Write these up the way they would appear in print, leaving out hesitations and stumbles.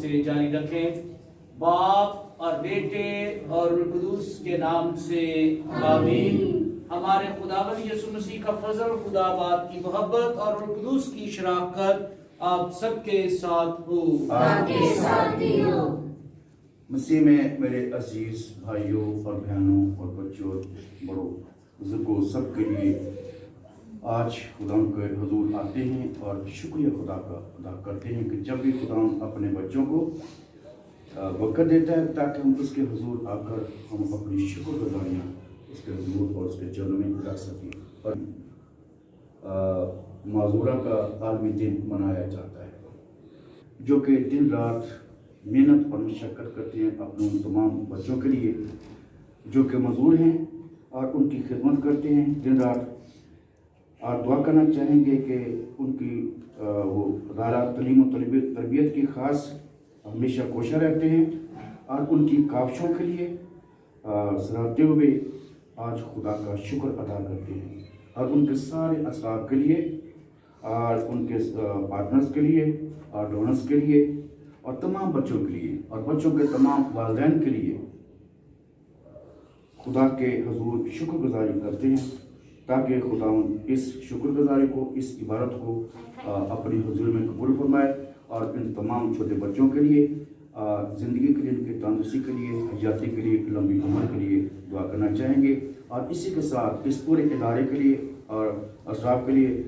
سے جاری رکھیں۔ باپ اور بیٹے اور روح القدس کے نام سے آمین۔ ہمارے خداوند یسوع مسیح کا فضل، خدا باپ کی محبت اور روح القدس کی شراکت آپ سب کے ساتھ ہو۔ آپ کے ساتھ بھی ہو۔ مسیح میں میرے عزیز بھائیوں اور بہنوں اور بچوں، بڑوں، بزرگوں، سب کے لیے آج خدا کے حضور آتے ہیں اور شکریہ خدا کا ادا کرتے ہیں کہ جب بھی خدا اپنے بچوں کو وقت دیتا ہے تاکہ ہم اس کے حضور آ کر ہم اپنی شکر گزاریاں اس کے حضور اور اس کے چرنوں میں رکھ سکیں۔ اور معذورہ کا عالمی دن منایا جاتا ہے، جو کہ دن رات محنت اور مشقت کرتے ہیں اپنے تمام بچوں کے لیے جو کہ معذور ہیں، اور ان کی خدمت کرتے ہیں دن رات۔ اور دعا کرنا چاہیں گے کہ ان کی وہ ادارہ تعلیم و تربیت کی خاص ہمیشہ کوشاں رہتے ہیں، اور ان کی کاوشوں کے لیے سراہتے ہوئے آج خدا کا شکر ادا کرتے ہیں، اور ان کے سارے اسباب کے لیے اور ان کے پارٹنرز کے لیے اور ڈونرز کے لیے اور تمام بچوں کے لیے اور بچوں کے تمام والدین کے لیے خدا کے حضور شکر گزاری کرتے ہیں، تاکہ خدا اس شکر گزاری کو، اس عبادت کو اپنی حضور میں قبول فرمائے، اور ان تمام چھوٹے بچوں کے لیے زندگی کے لیے، ان کی تندرستی کے لیے، حیاتی کے لیے، لمبی عمر کے لیے دعا کرنا چاہیں گے۔ اور اسی کے ساتھ اس پورے ادارے کے لیے اور اسٹاف کے لیے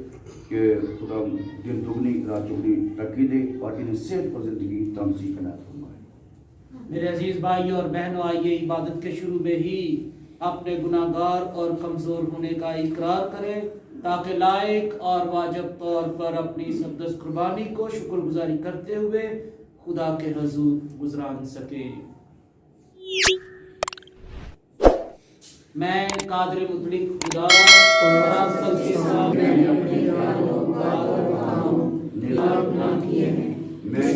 کہ خدا دن دگنی رات چگنی ترقی دے اور انہیں صحت اور زندگی تندرستی عنایت فرمائے۔ میرے عزیز بھائیوں اور بہنوں، آئیے عبادت کے شروع میں ہی اپنے گناہگار اور کمزور ہونے کا اقرار کریں، تاکہ لائق اور واجب طور پر اپنی اس مقدس قربانی کو شکر گزاری کرتے ہوئے خدا کے حضور گزران سکے۔ میں قادر مطلق خدا اور سب کے سامنے اپنے گناہ کیے ہیں، میں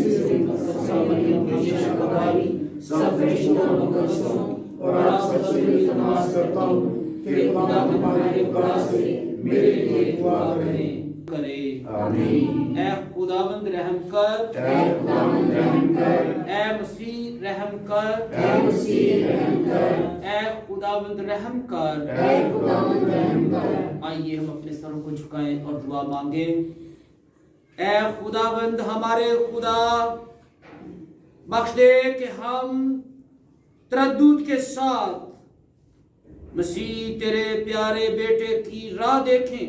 سب فرشتوں اور مقدسوں اور آپ سب سے نماز کرتا ہوں کہ خدا ہمارے خدا سے میرے لیے دعا کرے۔ آمین۔ اے خداوند رحم کر، اے خداوند رحم کر، اے مسیح رحم کر، اے مسیح رحم کر، اے خداوند رحم کر، اے خداوند رحم کر۔ آئیے ہم اپنے سروں کو جھکائیں اور دعا مانگیں۔ اے خداوند ہمارے خدا، بخش دے کہ ہم تردد کے ساتھ مسیح تیرے پیارے بیٹے کی راہ دیکھیں،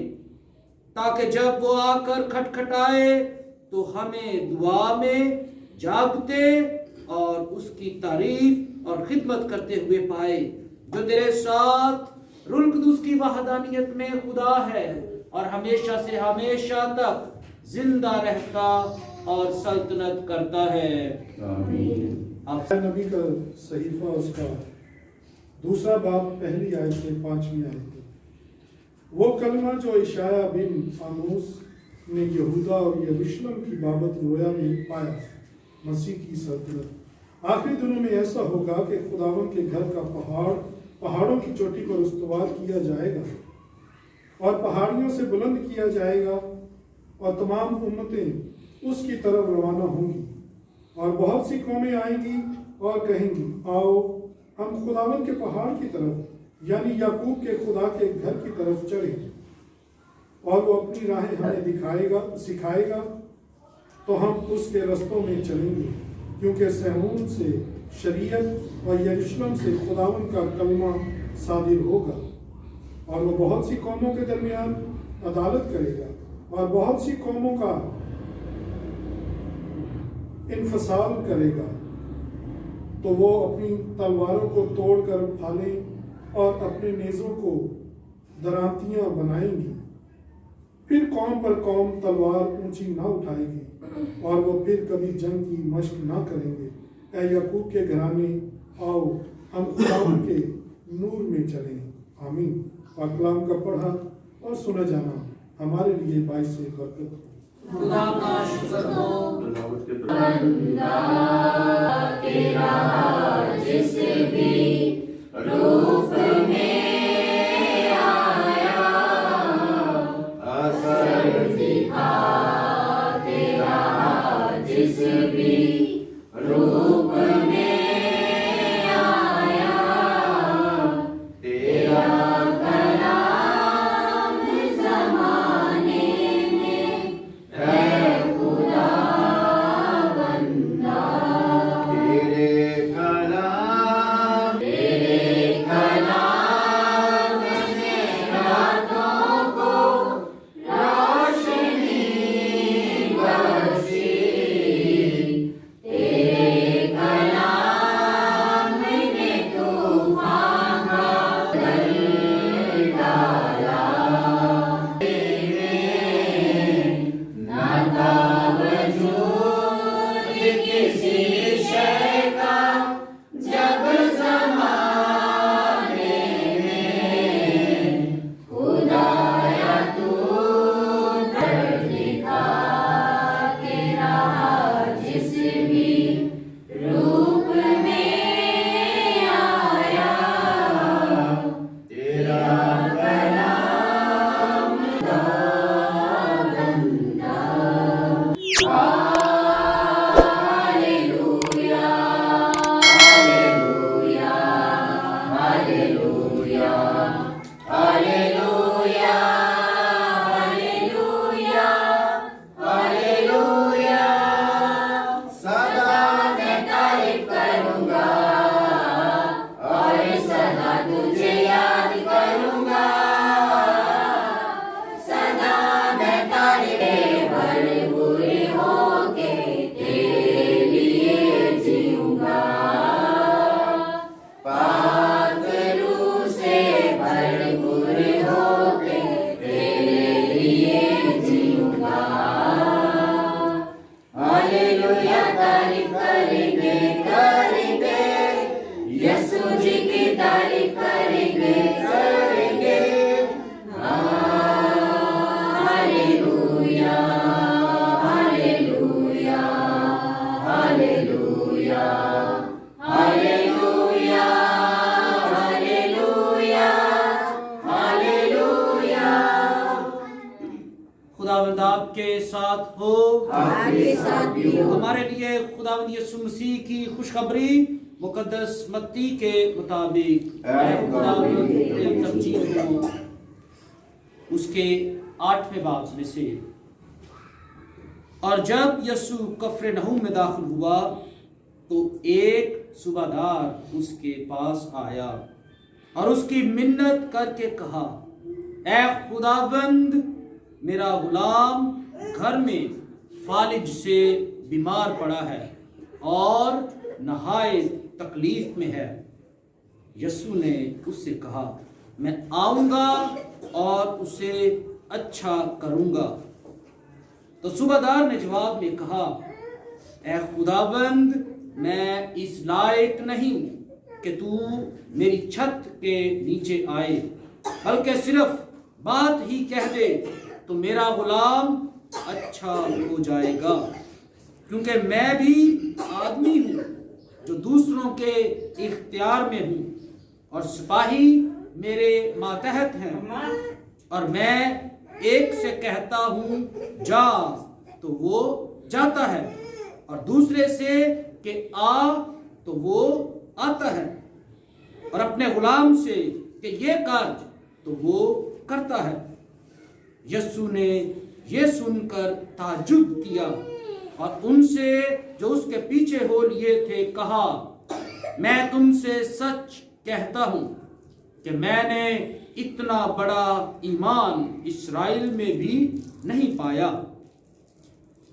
تاکہ جب وہ آ کر کھٹکھٹائے تو ہمیں دعا میں جاگتے اور اس کی تعریف اور خدمت کرتے ہوئے پائے، جو تیرے ساتھ روح القدس کی وحدانیت میں خدا ہے اور ہمیشہ سے ہمیشہ تک زندہ رہتا اور سلطنت کرتا ہے۔ آمین۔ نبی کا صحیفہ اس کا 2 باب پہلی آیت سے 5ویں آیت تک۔ وہ کلمہ جو اشعیاء بن آموس نے یہودا اور یروشلم کی بابت رویا میں پایا، مسیح کی سلطنت۔ آخری دنوں میں ایسا ہوگا کہ خداوند کے گھر کا پہاڑوں کی چوٹی پر استوار کیا جائے گا اور پہاڑیوں سے بلند کیا جائے گا، اور تمام امتیں اس کی طرف روانہ ہوں گی، اور بہت سی قومیں آئیں گی اور کہیں گی، آؤ ہم خداوند کے پہاڑ کی طرف یعنی یعقوب کے خدا کے گھر کی طرف چڑھیں، اور وہ اپنی راہیں ہمیں سکھائے گا، تو ہم اس کے رستوں میں چلیں گے، کیونکہ صہیون سے شریعت اور یروشلم سے خداوند کا کلمہ صادر ہوگا، اور وہ بہت سی قوموں کے درمیان عدالت کرے گا اور بہت سی قوموں کا انفصال کرے گا، تو وہ اپنی تلواروں کو توڑ کر پھالیں اور اپنے نیزوں کو درانتیاں بنائیں گی، پھر قوم پر قوم تلوار اونچی نہ اٹھائے گی، اور وہ پھر کبھی جنگ کی مشق نہ کریں گے۔ اے یعقوب کے گھرانے، آؤ ہم خداوند کے نور میں چلیں۔ آمین۔ پاک کلام کا پڑھا اور سنا جانا ہمارے لیے باعث برکت ہو۔ خدا کا شکر ہو۔ بندہ تیرا جس بھی روپ میں آیا، اثر دکھا تیرا جس بھی हालेलुया हालेलुया हालेलुया हालेलुया सदा मैं तारीफ करूंगा और सदा तुझे याद करूंगा सदा मैं तारीफ भरे बुरे होके तेरे लिए जीऊंगा पाक रूह से भरे बुरे होके तेरे लिए जीऊंगा हालेलुया तारीफ करेंगे करेंगे यीशु जी की तारीफ करेंगे करेंगे hallelujah hallelujah hallelujah hallelujah hallelujah hallelujah खुदावंद आपके साथ हो, आपके साथ भी हो। हमारे लिए खुदावंद यीशु मसीह की खुशखबरी मुकद्दस मत्ती के मुताबिक ऐ खुदावंद प्रेम तबजील हो उसके 8वें बाब में से। और जब यीशु कफरनहूम में दाखिल हुआ तो एक सूबादार उसके पास आया और उसकी मिन्नत करके कहा, ऐ खुदावंद मेरा गुलाम घर में फालिज से बीमार पड़ा है और नहायत तकलीफ में है। यीशु ने उससे कहा, मैं आऊंगा और उसे अच्छा करूंगा। तो सूबादार ने जवाब में कहा, ऐ खुदावंद मैं इस लायक नहीं हूं कि तू मेरी छत के नीचे आए, बल्कि सिर्फ बात ही कह दे तो मेरा गुलाम अच्छा हो जाएगा। क्योंकि मैं भी आदमी हूं जो दूसरों के इख्तियार में हूं और सिपाही मेरे मातहत हैं, और मैं एक से कहता हूं जा तो वो जाता है और दूसरे से कि आ तो वो आता है, और अपने गुलाम से कि ये कार्य तो वो करता है। यीशु ने ये सुनकर ताज्जुब किया और उनसे जो उसके पीछे हो लिए थे कहा, मैं तुमसे सच कहता हूं कि मैंने इतना बड़ा ईमान इस्राएल में भी नहीं पाया।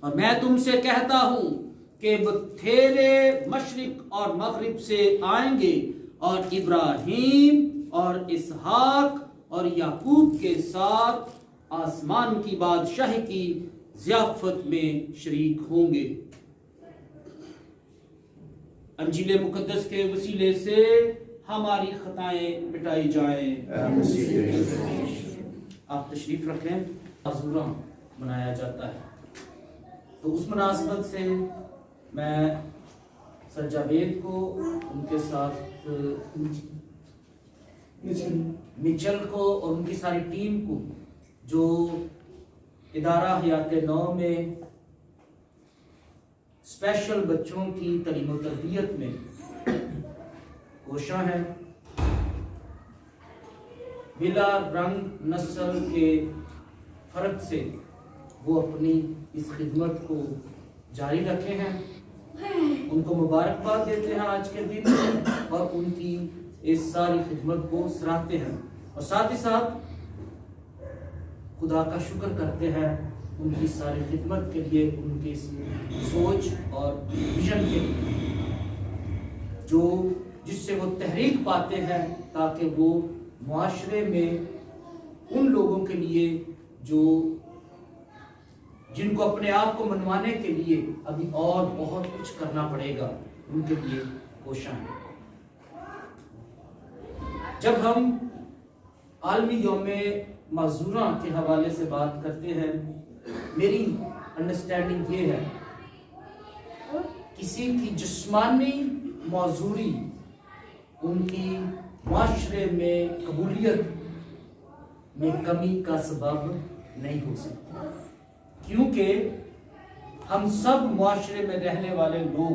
और मैं तुमसे कहता हूं कि बथेरे मशरिक और मगरिब से आएंगे और इब्राहीम और इसहाक और याकूब के साथ आसमान की बादशाही की ज़ियाफत में शरीक होंगे। अंजील मुकद्दस के वसीले से हमारी खताएं मिटाई जाएं। आप तशरीफ रख लें। आज़ूरा मनाया जाता है, तो उस मुनासबत से मैं सर जावेद को, उनके साथ मिचल को और उनकी सारी टीम को जो इदारा हयात नौ में स्पेशल बच्चों की तालीम और तरबियत में कोशा है, बिला रंग नस्ल के फर्क से वो अपनी इस खिदमत को जारी रखे हैं। उनको मुबारकबाद देते हैं आज के दिन और उनकी इस सारी खिदमत को सराहते हैं, और साथ ही साथ खुदा का शुक्र करते हैं उनकी सारी खिदमत के लिए, उनकी सोच और विजन के लिए जो जिससे वो तहरीक पाते हैं, ताकि वो मुआशरे में उन लोगों के लिए जो जिनको अपने आप को मनवाने के लिए अभी और बहुत कुछ करना पड़ेगा, उनके लिए कोशिश है। जब हम आलमी यौमे माजूरा के हवाले से बात करते हैं, मेरी अंडरस्टैंडिंग ये है, किसी की जिस्मानी मौजूरी उनकी माशरे में कबूलियत में कमी का सबब नहीं हो सकती, क्योंकि हम सब मुआशरे में रहने वाले लोग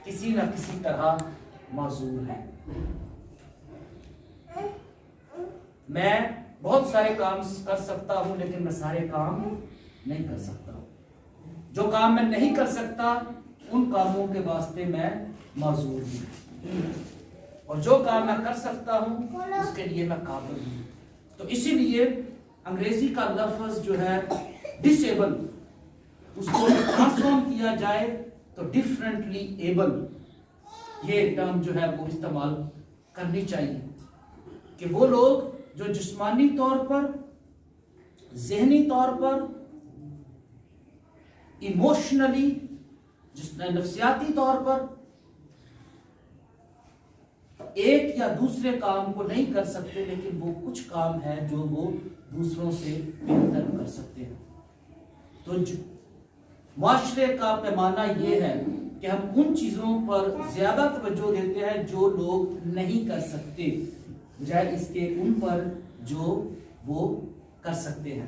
किसी न किसी तरह माजूर हैं। میں بہت سارے کام کر سکتا ہوں لیکن میں سارے کام نہیں کر سکتا. جو کام میں نہیں کر سکتا ان کاموں کے واسطے میں معذور ہوں، اور جو کام میں کر سکتا ہوں اس کے لیے میں قابل ہوں. تو اسی لیے انگریزی کا لفظ جو ہے ڈسیبل، اس کو ٹرانسفارم کیا جائے تو ڈفرینٹلی ایبل، یہ ٹرم جو ہے وہ استعمال کرنی چاہیے کہ وہ لوگ جو جسمانی طور پر، ذہنی طور پر، ایموشنلی، نفسیاتی طور پر ایک یا دوسرے کام کو نہیں کر سکتے، لیکن وہ کچھ کام ہے جو وہ دوسروں سے بہتر کر سکتے ہیں. تو معاشرے کا پیمانہ یہ ہے کہ ہم ان چیزوں پر زیادہ توجہ دیتے ہیں جو لوگ نہیں کر سکتے، بجائے اس کے ان پر جو وہ کر سکتے ہیں.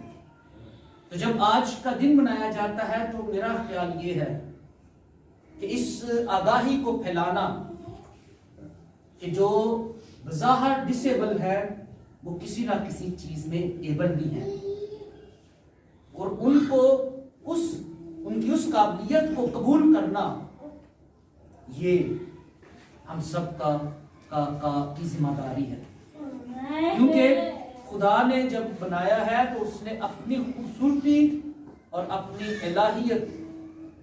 تو جب آج کا دن منایا جاتا ہے تو میرا خیال یہ ہے کہ اس آگاہی کو پھیلانا کہ جو بظاہر ڈسیبل ہے وہ کسی نہ کسی چیز میں ایبل بھی ہے، اور ان کو ان کی اس قابلیت کو قبول کرنا یہ ہم سب کی ذمہ داری ہے. کیونکہ خدا نے جب بنایا ہے تو اس نے اپنی خوبصورتی اور اپنی الہیت،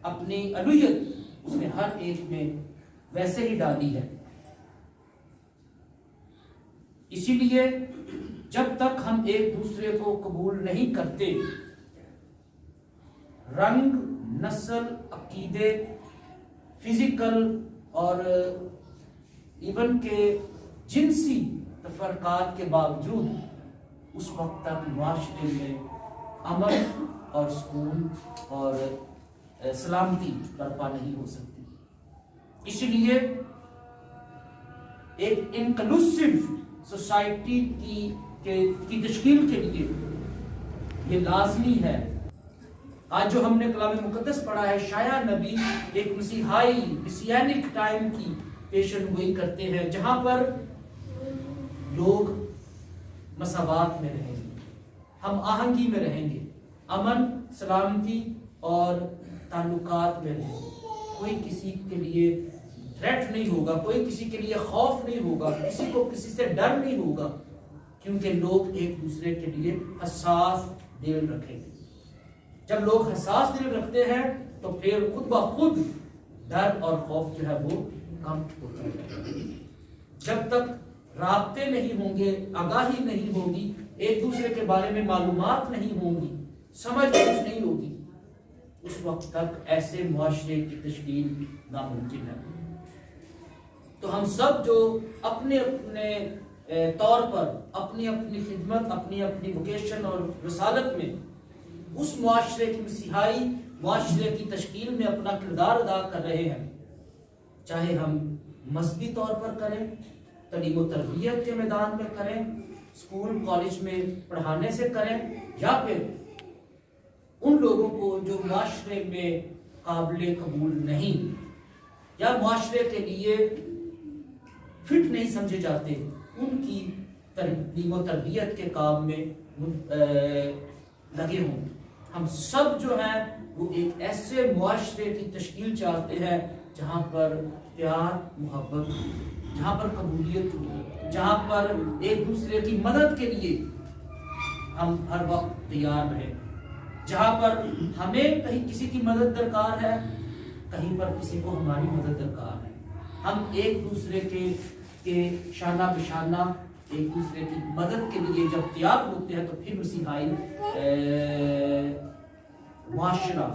اپنی الوہیت اس نے ہر ایک میں ویسے ہی ڈالی ہے. اسی لیے جب تک ہم ایک دوسرے کو قبول نہیں کرتے، رنگ، نسل، عقیدے، فزیکل اور ایون کے جنسی تفرقات کے باوجود، اس وقت تک معاشرے میں امن اور سکون اور سلامتی برپا نہیں ہو سکتی. اسی لیے ایک انکلوسیو سوسائٹی کی تشکیل کے لیے یہ لازمی ہے. آج جو ہم نے کلام مقدس پڑھا ہے، شایع نبی ایک مسیحائی مسیانک ٹائم کی پیشن گوئی کرتے ہیں جہاں پر لوگ مساوات میں رہیں گے، ہم آہنگی میں رہیں گے، امن، سلامتی اور تعلقات میں رہیں گے. کوئی کسی کے لیے تھریٹ نہیں ہوگا، کوئی کسی کے لیے خوف نہیں ہوگا، کسی کو کسی سے ڈر نہیں ہوگا، کیونکہ لوگ ایک دوسرے کے لیے حساس دل رکھیں گے. جب لوگ حساس دل رکھتے ہیں تو پھر خود بخود ڈر اور خوف جو ہے وہ کم ہوتا ہے. جب تک رابطے نہیں ہوں گے، آگاہی نہیں ہوگی، ایک دوسرے کے بارے میں معلومات نہیں ہوں گی، سمجھ بوجھ نہیں ہوگی، اس وقت تک ایسے معاشرے کی تشکیل ناممکن ہے. تو ہم سب جو اپنے اپنے طور پر اپنی اپنی خدمت، اپنی اپنی ووکیشن اور رسالت میں اس معاشرے کی مسیحائی معاشرے کی تشکیل میں اپنا کردار ادا کر رہے ہیں، چاہے ہم مذہبی طور پر کریں، تعلیم و تربیت کے میدان میں کریں، اسکول کالج میں پڑھانے سے کریں، یا پھر ان لوگوں کو جو معاشرے میں قابل قبول نہیں یا معاشرے کے لیے فٹ نہیں سمجھے جاتے، ان کی تعلیم و تربیت کے کام میں لگے ہوں. ہم سب جو ہیں وہ ایک ایسے معاشرے کی تشکیل چاہتے ہیں جہاں پر پیار، محبت، جہاں پر قبولیت ہو، جہاں پر ایک دوسرے کی مدد کے لیے ہم ہر وقت تیار رہیں، جہاں پر ہمیں کہیں کسی کی مدد درکار ہے، کہیں پر کسی کو ہماری مدد درکار ہے. ہم ایک دوسرے کے شانہ بشانہ ایک دوسرے کی مدد کے لیے جب تیار ہوتے ہیں تو پھر مسیحائی معاشرہ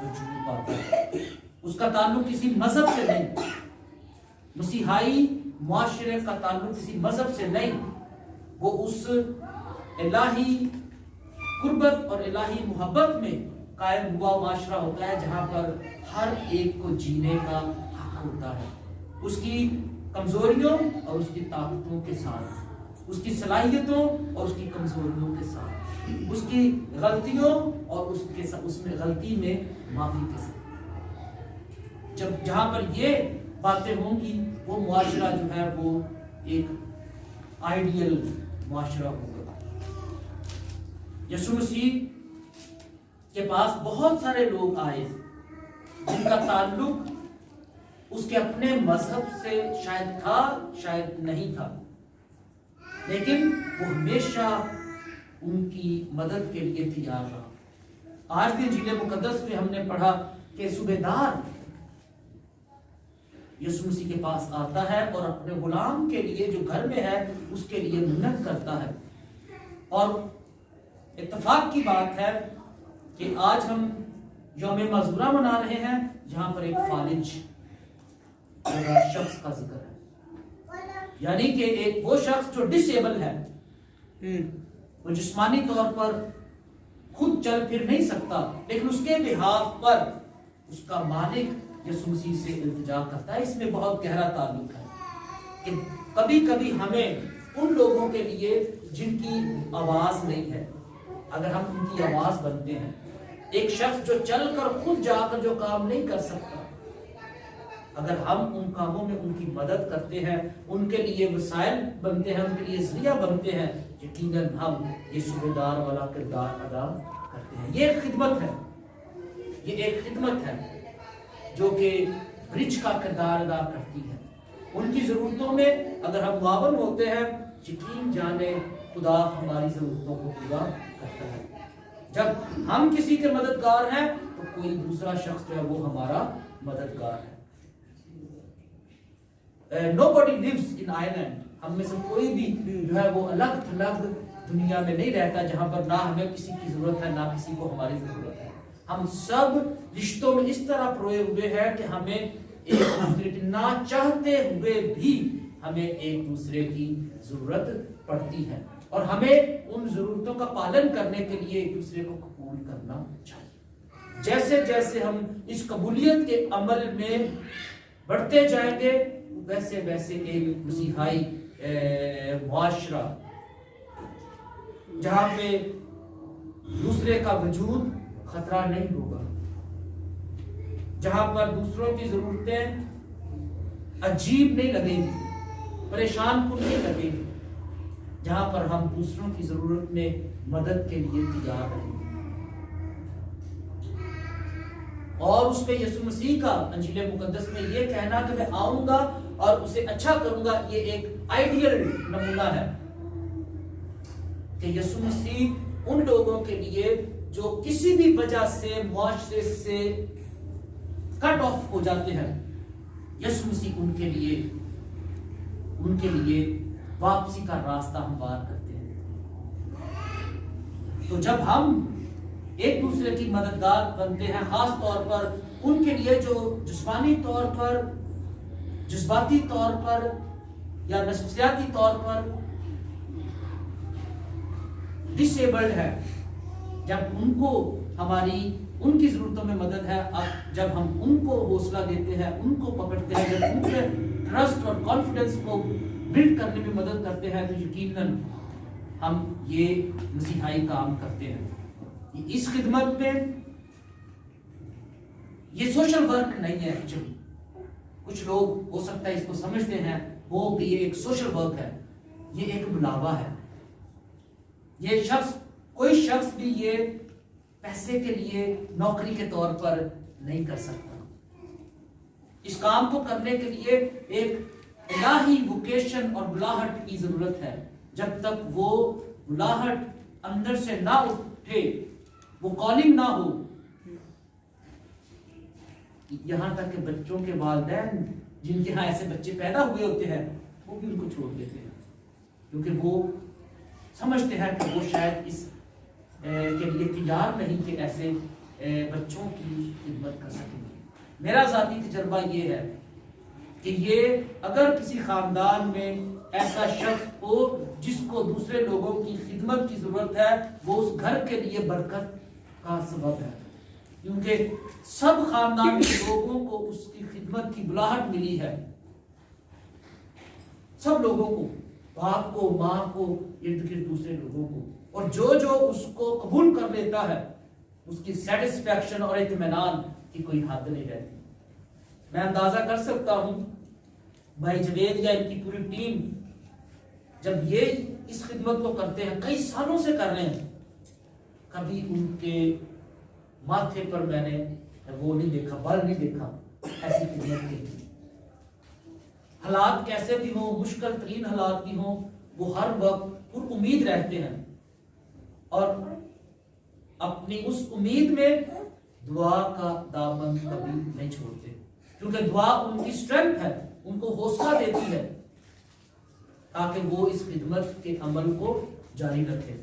وجود پاتا ہے. اس کا تعلق کسی مذہب سے نہیں، مسیحائی معاشرے کا تعلق کسی مذہب سے نہیں، وہ اس الہی قربت اور الہی محبت میں قائم ہوا معاشرہ ہوتا ہے جہاں پر ہر ایک کو جینے کا حق ہوتا ہے، اس کی کمزوریوں اور اس کی طاقتوں کے ساتھ، اس کی صلاحیتوں اور اس کی کمزوریوں کے ساتھ، اس کی غلطیوں اور اس میں غلطی میں معافی کے ساتھ. جہاں پر یہ باتیں ہوں گی وہ معاشرہ جو ہے وہ ایک آئیڈیل معاشرہ ہوگا۔ یسوع مسیح کے پاس بہت سارے لوگ آئے جن کا تعلق اس کے اپنے مذہب سے شاید تھا شاید نہیں تھا، لیکن وہ ہمیشہ ان کی مدد کے لیے تیار رہا۔ آج بھی انجیل مقدس میں ہم نے پڑھا کہ صوبیدار یسوع مسیح کے پاس آتا ہے اور اپنے غلام کے لیے جو گھر میں ہے اس کے لیے منت کرتا ہے۔ اور اتفاق کی بات ہے کہ آج ہم یوم معذورہ منا رہے ہیں جہاں پر ایک فالج شخص کا ذکر ہے، یعنی کہ ایک وہ شخص جو ڈس ایبل ہے، وہ جسمانی طور پر خود چل پھر نہیں سکتا، لیکن اس کے بہاف پر اس کا مالک یسوع مسیح سے التجا کرتا ہے۔ اس میں بہت گہرا تعلق ہے کہ کبھی کبھی ہمیں ان لوگوں کے لیے جن کی آواز نہیں ہے، اگر ہم ان کی آواز بنتے ہیں، ایک شخص جو چل کر خود جا کر جو کام نہیں کر سکتا، اگر ہم ان کاموں میں ان کی مدد کرتے ہیں، ان کے لیے وسائل بنتے ہیں، ان کے لیے ذریعہ بنتے ہیں، یقیناً ہم یہ صوبیدار والا کردار ادا کرتے ہیں۔ یہ ایک خدمت ہے، یہ ایک خدمت ہے جو کہ برج کا کردار ادا کرتی ہے۔ ان کی ضرورتوں میں اگر ہم معاون ہوتے ہیں، یقین جانے خدا ہماری ضرورتوں کو پورا کرتا ہے۔ جب ہم کسی کے مددگار ہیں تو کوئی دوسرا شخص جو ہے وہ ہمارا مددگار ہے۔ Nobody lives in island. ہم میں سے کوئی بھی جو ہے وہ الگ تھلگ دنیا میں نہیں رہتا جہاں پر نہ ہمیں کسی کی ضرورت ہے نہ کسی کو ہماری ضرورت ہے۔ ہم سب رشتوں میں اس طرح پروئے ہوئے ہیں کہ ہمیں ایک دوسرے کی نہ چاہتے ہوئے بھی ہمیں ایک دوسرے کی ضرورت پڑتی ہے، اور ہمیں ان ضرورتوں کا پالن کرنے کے لیے ایک دوسرے کو قبول کرنا چاہیے۔ جیسے جیسے ہم اس قبولیت کے عمل میں بڑھتے جائیں گے، ویسے ویسے ایک مسیحائی معاشرہ جہاں پہ دوسرے کا وجود خطرہ نہیں ہوگا، جہاں پر دوسروں کی ضرورتیں عجیب نہیں لگیں گی، پریشان کن نہیں لگیں گی، جہاں پر ہم دوسروں کی ضرورت میں مدد کے لیے تیار رہیں گے۔ اور اس پہ یسوع مسیح کا انجیل مقدس میں یہ کہنا کہ میں آؤں گا اور اسے اچھا کروں گا، یہ ایک آئیڈیل نمونہ ہے کہ یسوع مسیح ان لوگوں کے لیے جو کسی بھی وجہ سے معاشرے سے کٹ آف ہو جاتے ہیں، یسوع مسیح ان کے لیے واپسی کا راستہ ہموار کرتے ہیں۔ تو جب ہم ایک دوسرے کی مددگار بنتے ہیں، خاص طور پر ان کے لیے جو جسمانی طور پر، جذباتی طور پر یا نفسیاتی طور پر ڈس ایبلڈ ہے، جب ان کو ان کی ضرورتوں میں مدد ہے، اب جب ہم ان کو حوصلہ دیتے ہیں، ان کو پکڑتے ہیں، جب ان کے ٹرسٹ اور کانفیڈنس کو بلڈ کرنے میں مدد کرتے ہیں، تو یقیناً ہم یہ مسیحائی کام کرتے ہیں۔ اس خدمت میں یہ سوشل ورک نہیں ہے ایکچولی، کچھ لوگ ہو سکتا ہے اس کو سمجھتے ہیں وہ کہ یہ ایک سوشل ورک ہے، یہ ایک بلاوا ہے۔ یہ شخص، کوئی شخص بھی یہ پیسے کے لیے نوکری کے طور پر نہیں کر سکتا۔ اس کام کو کرنے کے لیے ایک الہی ووکیشن اور بلاہٹ کی ضرورت ہے۔ جب تک وہ بلاہٹ اندر سے نہ اٹھے، وہ کالنگ نہ ہو، یہاں تک کہ بچوں کے والدین جن کے ہاں ایسے بچے پیدا ہوئے ہوتے ہیں وہ بھی ان کو چھوڑ دیتے ہیں، کیونکہ وہ سمجھتے ہیں کہ وہ شاید اس کے لیے تیار نہیں کہ ایسے بچوں کی خدمت کر سکیں گے۔ میرا ذاتی تجربہ یہ ہے کہ یہ اگر کسی خاندان میں ایسا شخص ہو جس کو دوسرے لوگوں کی خدمت کی ضرورت ہے، وہ اس گھر کے لیے برکت کا سبب ہے، کیونکہ سب خاندان کے لوگوں کو اس کی خدمت کی بلاہٹ ملی ہے، سب لوگوں کو، باپ کو، ماں کو، ارد گرد دوسرے لوگوں کو، اور جو اس کو قبول کر لیتا ہے اس کی سیٹسفیکشن اور اطمینان کی کوئی حد نہیں رہتی۔ میں اندازہ کر سکتا ہوں بھائی جوید یا ان کی پوری ٹیم जब ये इस खिदमत को करते हैं, कई सालों से कर रहे हैं, कभी उनके माथे पर मैंने वो नहीं देखा, बल नहीं देखा ऐसी खिदमत के लिए। हालात कैसे भी हो, मुश्किल तरीन हालात भी हो, वो हर वक्त पुर उम्मीद रहते हैं और अपनी उस उम्मीद में दुआ का दामन कभी नहीं छोड़ते, क्योंकि दुआ उनकी स्ट्रेंथ है, उनको हौसला देती है ताकि वो इस खिदमत के अमल को जारी रखें।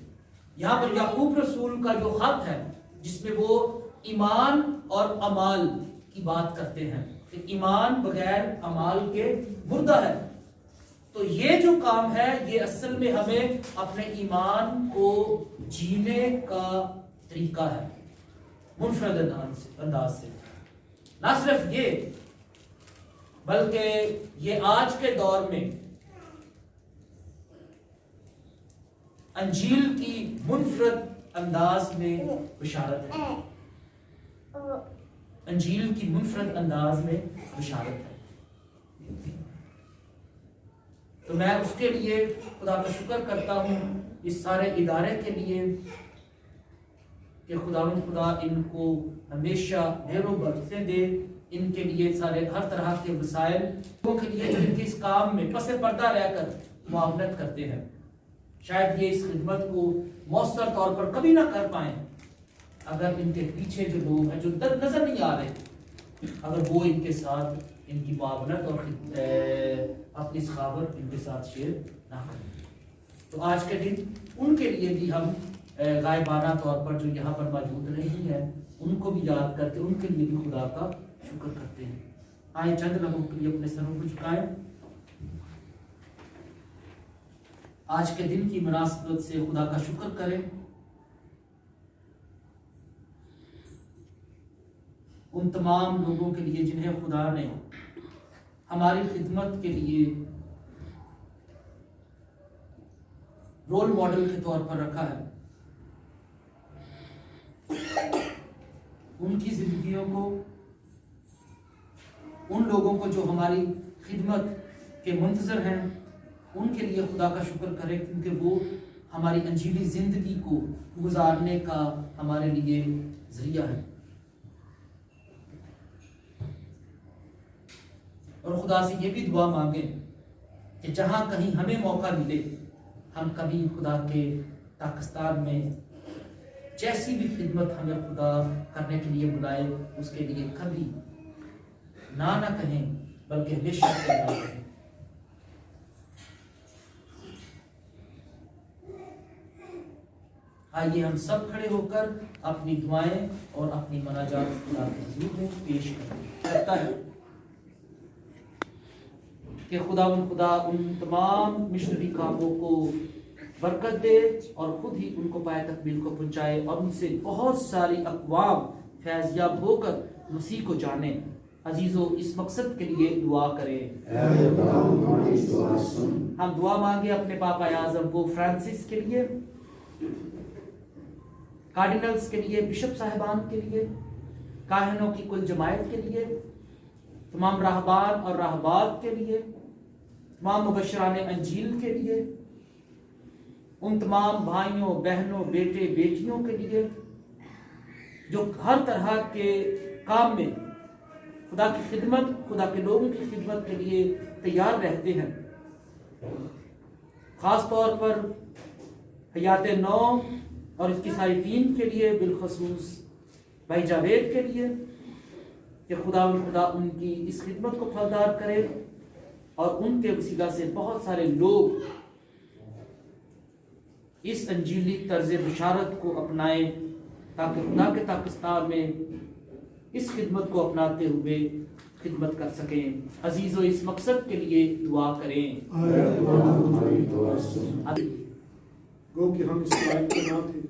यहाँ पर याकूब रसूल का जो खत है जिसमें वो ईमान और अमाल की बात करते हैं कि ईमान बगैर अमाल के मुर्दा है, तो ये जो काम है ये असल में हमें अपने ईमान को जीने का तरीका है, मुनफरद अंदाज से। ना सिर्फ ये, बल्कि ये आज के दौर में अंजील की मुनफरद अंदाज में बिशारत है, अंजील की मुनफरद अंदाज में बिशारत है। तो मैं उसके लिए खुदा का शुक्र करता हूँ, इस सारे इदारे के लिए कि खुदा इनको हमेशा ढेरों बरकतें दे, इनके लिए सारे हर तरह के वसाइल के लिए जो इनके इस काम में पसे पर्दा रहकर मुआवनत करते हैं। शायद ये इस खिदमत को मौसर तौर पर कभी ना कर पाए अगर इनके पीछे जो लोग हैं जो नजर नहीं आ रहे, अगर वो इनके साथ इनकी मुआवनत और अपनी सखावत इनके साथ शेयर ना करें। तो आज के दिन उनके लिए भी हम गायबाना तौर पर जो यहाँ पर मौजूद नहीं है उनको भी याद करके उनके लिए भी खुदा का शुक्र करते हैं। आए चंद लम्हों के लिए अपने सरों को झुकाएं। आज के दिन की मुनासिबत से खुदा का शुक्र करें, उन तमाम लोगों के लिए जिन्हें खुदा ने हमारी खिदमत के लिए रोल मॉडल के तौर पर रखा है। उनकी जिंदगियों को, उन लोगों को जो हमारी खिदमत के मुंतजर हैं, उनके लिए खुदा का शुक्र करें, क्योंकि वो हमारी अंजीली जिंदगी को गुजारने का हमारे लिए जरिया है। और खुदा से ये भी दुआ मांगे कि जहां कहीं हमें मौका मिले, हम कभी खुदा के पाकिस्तान में जैसी भी खिदमत हमें खुदा करने के लिए बुलाए उसके लिए कभी ना कहें, बल्कि हमेशा कहें। आइए हम सब खड़े होकर अपनी दुआएं और अपनी मनाजात खुदा के हुजूर में पेश करता है कि खुदा उन तमाम मिशनरी कामों को बरकत दे और खुद ही उनको पाए तकमील को पहुंचाए और उनसे बहुत सारी अक़वाम फैज़याब होकर मसीह को जाने। अजीजों, इस मकसद के लिए दुआ करें। हम दुआ मांगे अपने पापा आज़म वो फ्रांसिस के लिए, कार्डिनल्स के लिए, बिशप साहिबान के लिए, काहनों की कुल जमायत के लिए, तमाम राहबान और राहबात के लिए, तमाम मुबशराने अंजील के लिए, उन तमाम भाइयों बहनों बेटे बेटियों के लिए जो हर तरह के काम में खुदा की खिदमत, खुदा के लोगों की खिदमत के लिए तैयार रहते हैं। ख़ास तौर पर हयात नौ और इसकी सारी टीम के लिए, बिलखसूस भाई जावेद के लिए, कि खुदा उनकी इस खिदमत को फलदार करे और उनके वसीला से बहुत सारे लोग इस अंजीली तर्ज बिशारत को अपनाएं, ताकि खुदा के पाकिस्तान में इस खिदमत को अपनाते हुए खिदमत कर सकें। अजीजों, इस मकसद के लिए दुआ करें। गो कि हम इस लायक के ना थे,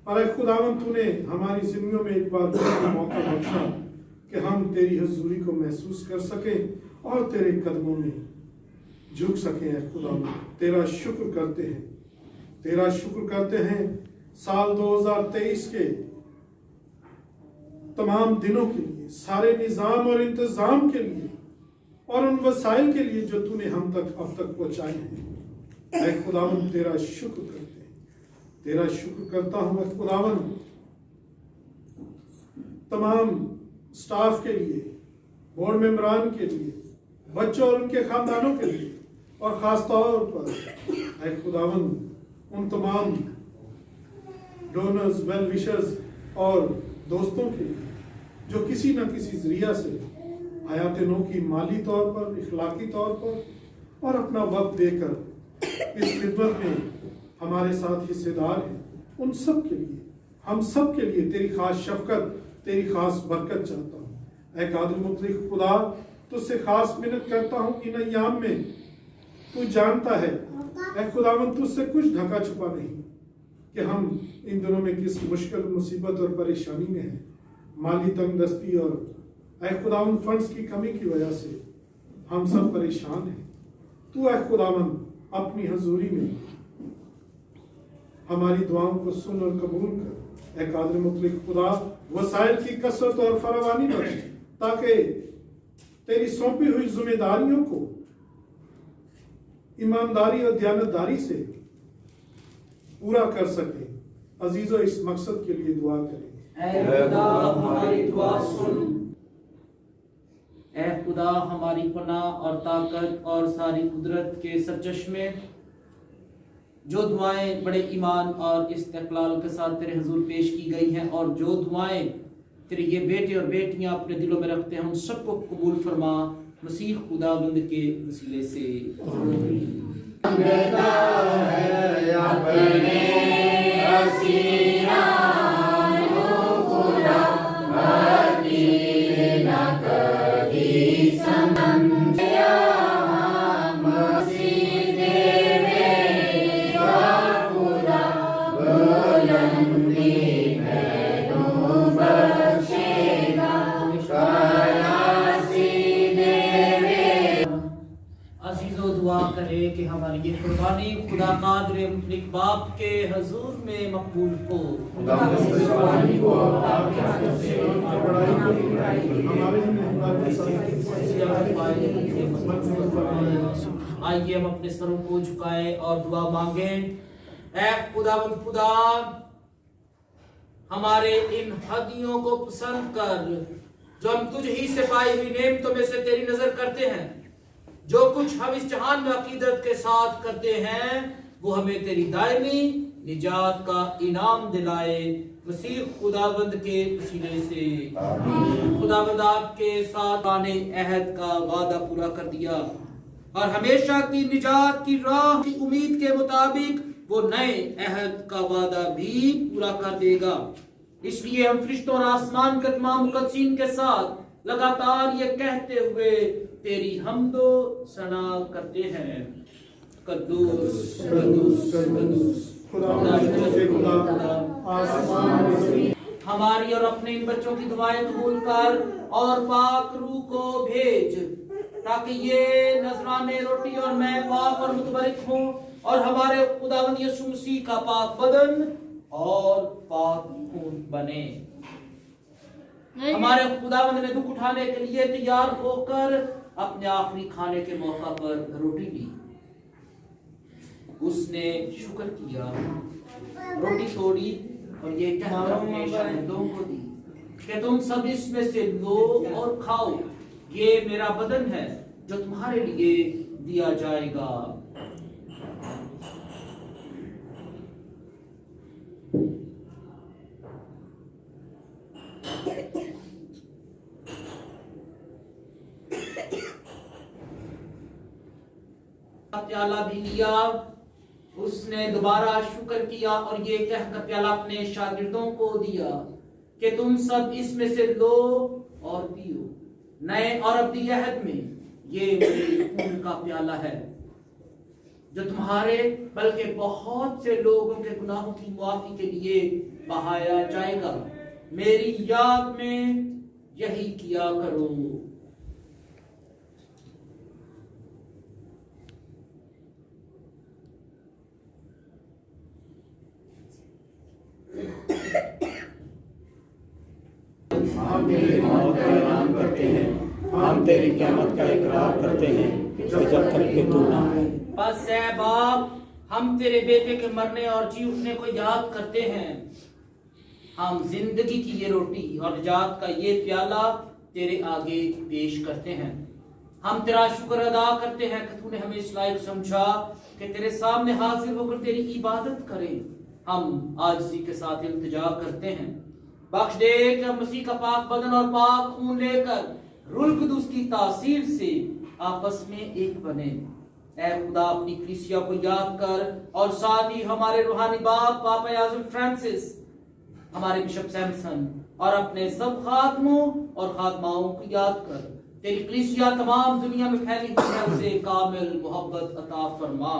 पर खुदावन तूने हमारी जिंदगियों में एक बार फिर मौका बख्शा कि हम तेरी हुजूरी को महसूस कर सकें और तेरे कदमों में झुक सकें। खुदावन तेरा शुक्र करते हैं साल 2023 के तमाम दिनों के लिए, सारे निज़ाम और इंतज़ाम के लिए और उन वसाइल के लिए जो तूने हम तक अब तक पहुंचाए हैं। ऐ खुदावन तेरा शुक्र करते हैं, तेरा शुक्र करता हूँ मैं खुदावन तमाम स्टाफ के लिए, बोर्ड मेंबरान के लिए, बच्चों और उनके खानदानों के लिए, और ख़ास तौर पर ऐ खुदावन उन तमाम डोनर्स, वेल विशर्स और दोस्तों के लिए जो किसी न किसी ज़रिया से हयात नौ की माली तौर पर, इखलाकी तौर पर और अपना वक्त देकर इस खिदमत में हमारे साथ हिस्सेदार हैं, उन सब के लिए, हम सब के लिए तेरी खास शफकत, तेरी खास बरकत चाहता हूँ। ऐ कादिर मुतलक खुदा, तुझसे खास मिन्नत करता हूँ इन अय्याम में तू जानता है ऐ खुदावन, तुझसे कुछ ढका छुपा नहीं कि हम इन दिनों में किस मुश्किल, मुसीबत और परेशानी में हैं। माली तंगदस्ती और ऐ खुदावन फंड्स की कमी की वजह से हम सब परेशान हैं। तू ऐ खुदावन अपनी हजूरी में हमारी दुआओं को सुन और कबूल कर। ऐ कादिर मुतलक खुदा, वसाइल की कसरत और फरावानी बख्श, ताकि तेरी सौंपी हुई जिम्मेदारियों को ईमानदारी और दयानतदारी से पूरा कर सके। अजीजों, इस मकसद के लिए दुआ करें। ऐ खुदा हमारी दुआ सुन। ऐ खुदा हमारी पनाह और ताकत और सारी कुदरत के सरचश्मे, जो दुआएं बड़े ईमान और इस्तिक़लाल के साथ तेरे हुजूर पेश की गई हैं और जो दुआएं तेरे ये बेटे और बेटियां अपने दिलों में रखते हैं, उन सबको कबूल फरमा, मसीह खुदावंद के वसीले से। करे कि हमारी ये कुर्बानी खुदा कादिर मुतलक बाप के हुजूर में मकबूल हो। आइए हम अपने सरों को झुकाएं और दुआ मांगें। ऐ खुदावंद खुदा, हमारे इन हदियों को पसंद कर जो हम तुझ ही से पाई हुई नेमतों में से तेरी नजर करते हैं। जो कुछ हम इस जहान में अकीदत के साथ करते हैं वो हमें तेरी दायमी निजात का इनाम दिलाए, मसीह खुदावंद के वसीले से। खुदावंद आपके साथ आने अहद का वादा पूरा कर दिया और हमेशा की निजात की राह की उम्मीद के मुताबिक वो नए अहद का वादा भी पूरा कर देगा। इसलिए हम फरिश्तों और आसमान के तमाम मुक़द्दसीन के साथ लगातार ये कहते हुए तेरी हम्दो सना करते हैं, कद्दूस कद्दूस कद्दूस हमारी और अपने इन बच्चों की दुआएं कबूल कर और पाक रूह को भेज, ताकि ये नजराने रोटी और मैं पाक और मुतबरक हों और हमारे खुदावंद यीशु मसीह का पाक बदन और पाक खून बने। हमारे खुदावंद ने दुख उठाने के लिए तैयार होकर अपने आखिरी खाने के मौका पर रोटी ली। उसने शुक्र किया, रोटी तोड़ी और ये कहकर अपने शागिर्दों को दी कि तुम सब इसमें से लो और खाओ, ये मेरा बदन है जो तुम्हारे लिए दिया जाएगा। प्याला भी लिया, उसने दोबारा शुक्र किया और ये कहकर प्याला अपने शागिर्दों को दिया कि तुम सब इसमें से लो और पियो, नए और अब्दी अहद में ये मेरे खून का प्याला है जो तुम्हारे बल्कि बहुत से लोगों के गुनाहों की मुआफी के लिए बहाया जाएगा। मेरी याद में यही किया करो। हम तेरी मौत का ऐलान करते हैं, हम तेरी क़यामत का इकरार करते हैं जब तक कि तू ना आए। बस है बाप, हम तेरे बेटे के मरने और जी उठने को याद करते हैं। हम जिंदगी की ये रोटी और निजात का ये प्याला तेरे आगे पेश करते हैं। हम तेरा शुक्र अदा करते हैं कि तूने हमें इस लायक समझा कि तेरे सामने हाजिर होकर तेरी इबादत करें। हम आजिज़ी के साथ इल्तिजा करते हैं, बख्श दे कि हम मसीह का पाक बदन और पाक खून लेकर रूह कुदूस की तासीर से आपस में एक बने। ऐ खुदा अपनी कलीसिया को याद कर और साथ ही हमारे रूहानी बाप पापा आज़म फ्रांसिस, हमारे बिशप सैमसन और अपने सब खादमों और खादमाओं को याद कर। तेरी कलीसिया तमाम दुनिया में फैली हुई है, उसे कामिल मोहब्बत अता फरमा।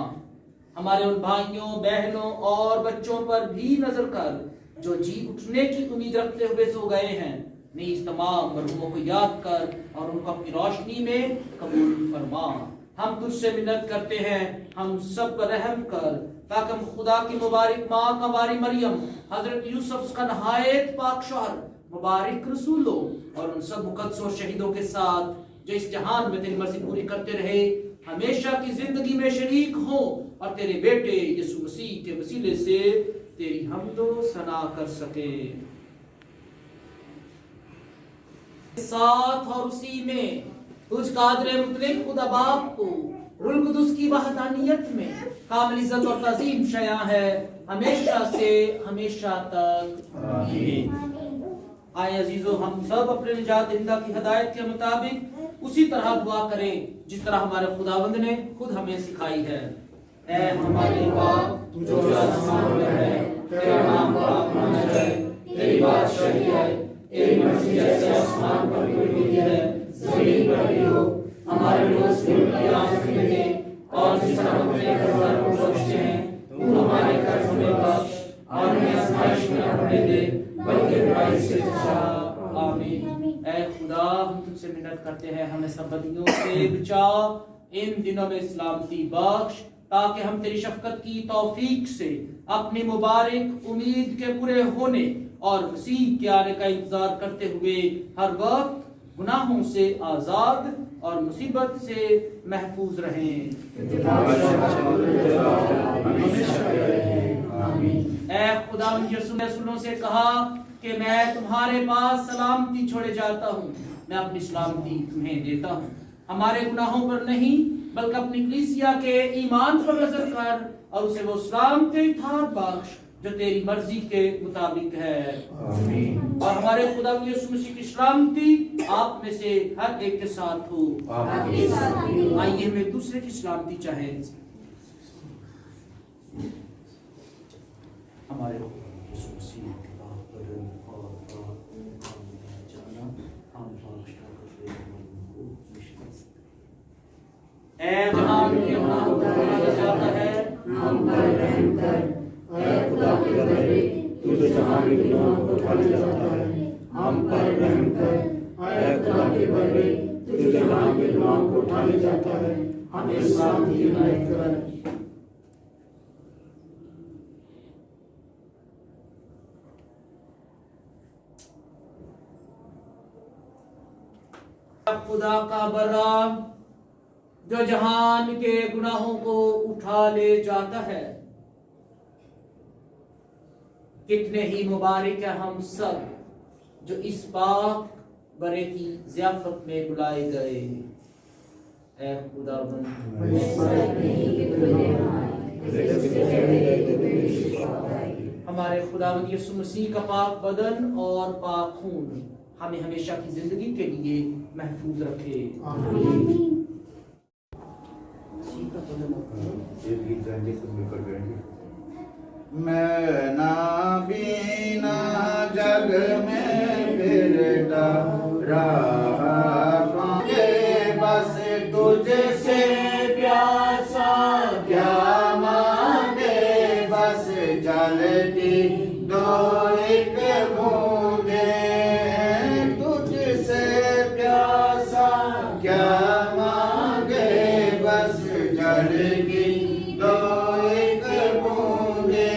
हमारे उन भाइयों बहनों और बच्चों पर भी नजर कर जो जी उठने की उम्मीद रखते हुए सो गए हैं। नीज तमाम मरहूमों को याद कर और उनको अपनी रोशनी में कबूल फरमा। हम तुझसे मिन्नत करते हैं, हम सब पर रहम कर, ताकि हम खुदा की मुबारक माँ कंवारी मरियम, हजरत यूसुफ उसका नहायत पाक शौहर, मुबारक रसूलों और उन सब मुकद्दसों शहीदों के साथ जो इस जहान में तेरी मर्जी पूरी करते रहे, हमेशा की जिंदगी में शरीक हो और तेरे बेटे यीशु मसीह के वसीले से तेरी हमदो सना कर सके। साथ और उसी में तुझ कादर मुतलक खुदा बाप को रूह कुदूस की वहदानियत में कामिल इज्जत और तज़ीम शया है हमेशा से हमेशा तक। आमीन। आए अजीजों, हम सब अपने निजात दहिंदा की हिदायत के मुताबिक उसी तरह दुआ करें जिस तरह हमारे खुदावंद ने खुद हमें सिखाई है। ऐ हमारे बाप तू जो आसमान में है, तेरा नाम पाक माना जाए, तेरी बादशाही आए, तेरी मर्जी जैसे आसमान पर भी हुई है जमीन पर भी हो। हमारे रोज की रोटी आज हमें दे और जिस तरह हम अपने कर्जदारों को बख्शते हैं तू हमारे कर्ज हमें बख्श और हमें आजमाइश में न पड़ने दे बल्कि बुराई से बचा। आमीन। ऐ खुदा, हम तुझसे मिन्नत करते हैं, हमें सब बदियों से बचा, इन दिनों में सलामती बख्श, ताकि हम तेरी शफकत की तौफीक से अपनी मुबारक उम्मीद के पूरे होने और मसीह के आने का इंतजार करते हुए हर वक्त गुनाहों से आजाद और मुसीबत से महफूज रहें। ऐ खुदा, रसूलों से कहा कि मैं तुम्हारे पास सलामती छोड़े जाता हूँ, मैं अपनी सलामती तुम्हें देता हूँ। हमारे गुनाहों पर नहीं बल्कि अपनी कलीसिया के ईमान पर नजर कर और उसे वो सलामती इत्तेहाद बख्श जो तेरी मर्जी के मुताबिक है। आमीन। और हमारे खुदा यीशु मसीह की सलामती आप में से हर एक के साथ हो। आइए हमें दूसरे की सलामती चाहे। हमारे यीशु मसीह के ऐ जहान के गुनाह को धोया जाता है, हम पर रहम कर। ऐ खुदा के बंदे, तू जो जहां के गुनाह को उठा ले जाता है, हम पर रहम कर। ऐ खुदा के बंदे, तू जो जहां के गुनाह को उठा ले जाता है, हमें सलामती की इनायत कर। खुदा का बर्रा जो जहान के गुनाहों को उठा ले जाता है, कितने ही मुबारक है हम सब जो इस पाक बरे की ज़ियाफत में बुलाए गए। ऐ खुदावंद, हमारे खुदावंद यीशु मसीह का पाक बदन और पाक खून हमें हमेशा की जिंदगी के लिए महफूज रखे। एक गीत गाएंगे, सब मिलकर गाएंगे। मैं ना बीना जग में फिरता रहा, बस तुझसे प्यासा क्या मांगे, बस जलती दो एक बूंदे, तुझसे प्यासा क्या मांगे, बस जलती दो एक बूंदे,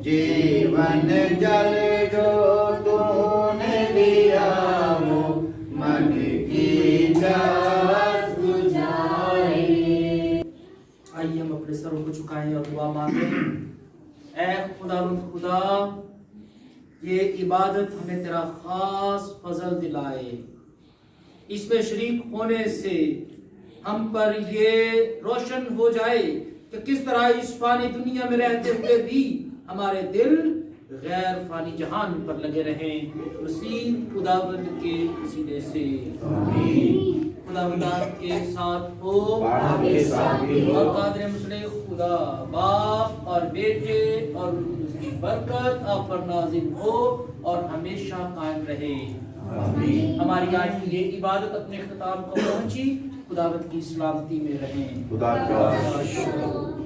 जीवन जल जो तूने दिया वो मन की प्यास बुझाए। आइए हम अपने सरों को आए और दुआ मांगे। ऐ खुदा, ये इबादत हमें तेरा खास फजल दिलाए, इसमें शरीक होने से हम पर ये रोशन हो जाए कि किस तरह इस फानी दुनिया में रहते हुए भी हमारे दिल गैर फानी जहान पर लगे रहें, मसीह खुदावंद के वसीले से आमीन। खुदावंद के साथ हो, आपके साथ भी हो। और कादिर मुस्लिम खुदा बाप और बेटे और उसकी बरकत आप पर नाज़िल हो और हमेशा कायम रहे आमीन। हमारी आज की ये इबादत अपने इख्तिताम को पहुंची, खुदावंद की सलामती में रहें। खुदा का शुक्र।